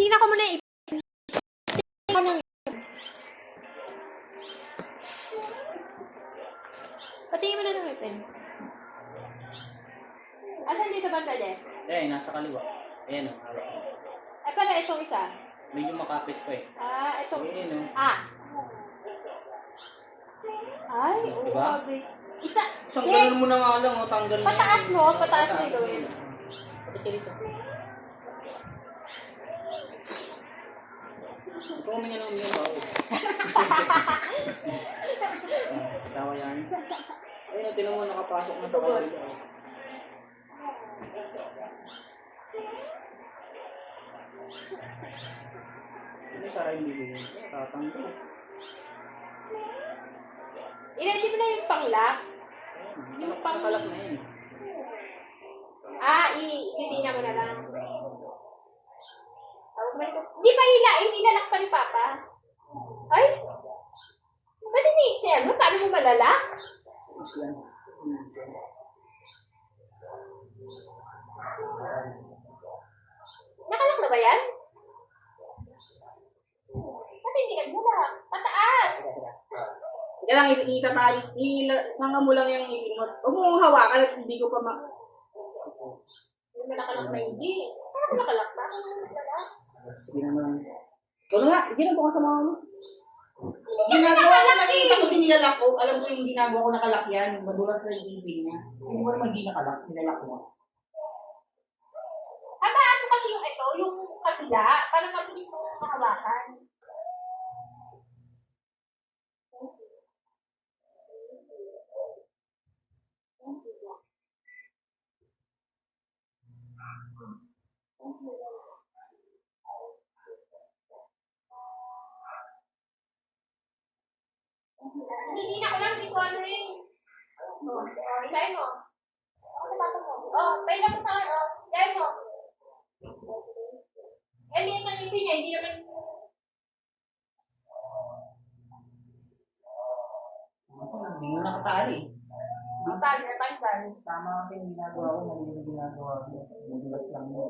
tingnan ko muna yung patingin mo na ng ipin. Asan dito banda, Jeff? Nasa kaliwa. Ayan o, hawak mo. Ay pala, itong isa. Medyo makapit ko eh. Itong... Ayan o. Ay, Diba? grabe. Isa, Isang ganun mo na nga lang o, tanggal na pataas mo, pataas mo yung gawin. Kapit ka dito. Ikaw huminga ng huminga ba? Tawa yan. Ayun o, tinan mo nakapasok na sa kaliwa. Ano yung sara yung bibigyan? Tatanggal. I-ready mo na yung pang-lock. Yung pangkalak na yun. I-tina mo na lang. Di ba ilalak pa ni Papa? Ay? Ba't ini-exam mo? Paano mo malalak? Nakalak na ba yan? Ba't hindi naglalak? Pataas! Kaya lang, itatali mo lang yung ipin mo. Huwag mong hawakan at hindi ko pa Hindi mo nakalak na hindi. Paano nakalak pa? Ano nakalak? Sige naman. Ikaw na nga, ginagawa ko sa mga mo. Ginagawa ko, nakikita ko sinilalak ko. Alam mo yung ginagawa ko nakalak yan. Madulas na yung ipin niya. Hindi mo naman di nakalak, nilalak mo. Ano kasi yung ito, yung kabila, parang mabilis mo makawakan. Hindi na ko lang, hindi ko ano rin. Ilayin mo. Pailan mo sa akin, ilayin mo. Liit ang ipin niya, hindi naman... Hindi mo nakatali. Tali na tanggal. Tama kasi yung ginagawa ko, mali yung ginagawa ko. Madulas lang mo.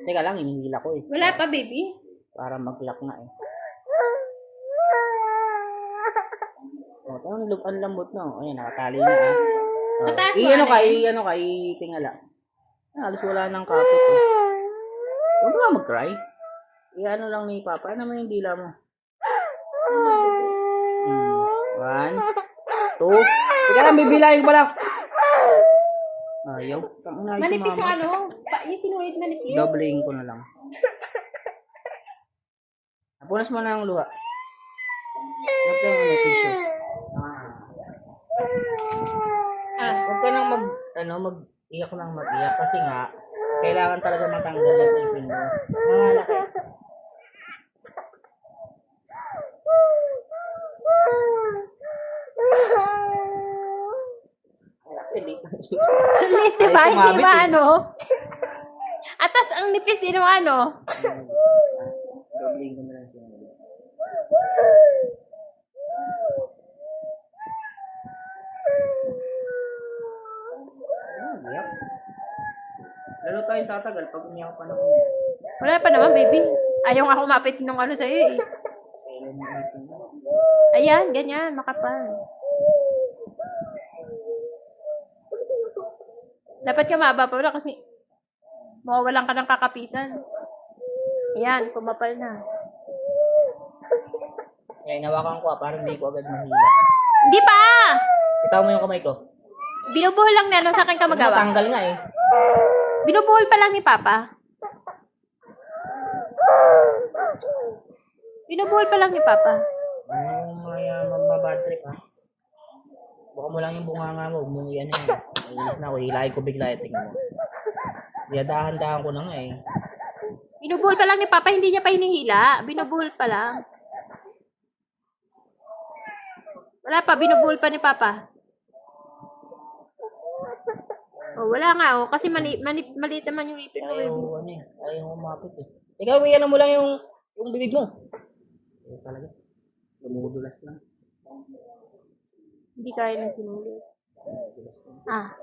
Teka lang, inihila ko eh. Wala pa, baby. Para mag-lock na eh. Ang lambot no. Ayan, nakatali na ah. Mataas mo, Tingala. Halos wala nang kapit eh. Huwag mo nga mag-cry. Ano lang ni Papa. Ano naman yung dila mo? 1, 2. Teka lang, bibilayin ko lang. Ayaw. Manipis yung ano. Yung sinulit manipis. Dobling ko na lang. Punas mo na ang luha. Huwag kang tissue. Huwag ka nang mag-iyak lang mag-iyak kasi nga, kailangan talaga matanggal yung ipin mo. Nangalaki. Lit, diba? Hindi ba ano? Atas ang nipis din ng ano. Dobling ko na lang siya. Lalo tayong tatagal pag umiyak pa na umiyak. Wala pa naman, baby. Ayaw nga kumapit nung ano sa'yo eh. Ayan, ganyan, makapal. Dapat ka mahaba pa wala kasi mawawalan ka ng kakapitan. Ayan, kumapal na. Kaya inawakan ko para hindi ko agad mahila. Hindi pa! Itaw mo yung kamay ko. Binubuhol lang na, sa akin ka magawa. Tanggal nga eh. Binubuhol pa lang ni Papa. Binubuhol pa lang ni Papa. Mga kaya mabad trip ha. Baka mo lang yung bunganga mo, huwag mong yan yan. Inis na ako, hilahin ko bigla yung tingnan mo. Dahan-dahan ko na nga eh. Binubuhol pa lang ni Papa, hindi niya pa hinihila. Binubuhol pa lang. Wala pa, binubuhol pa ni Papa. Oh, wala nga oh, kasi maliit naman yung ipin mo. Ayaw umapit eh. Ikaw, iyan mo lang yung bibig mo. Ayaw talaga. Lumudulas lang. Hindi kaya na sinulit. Ah.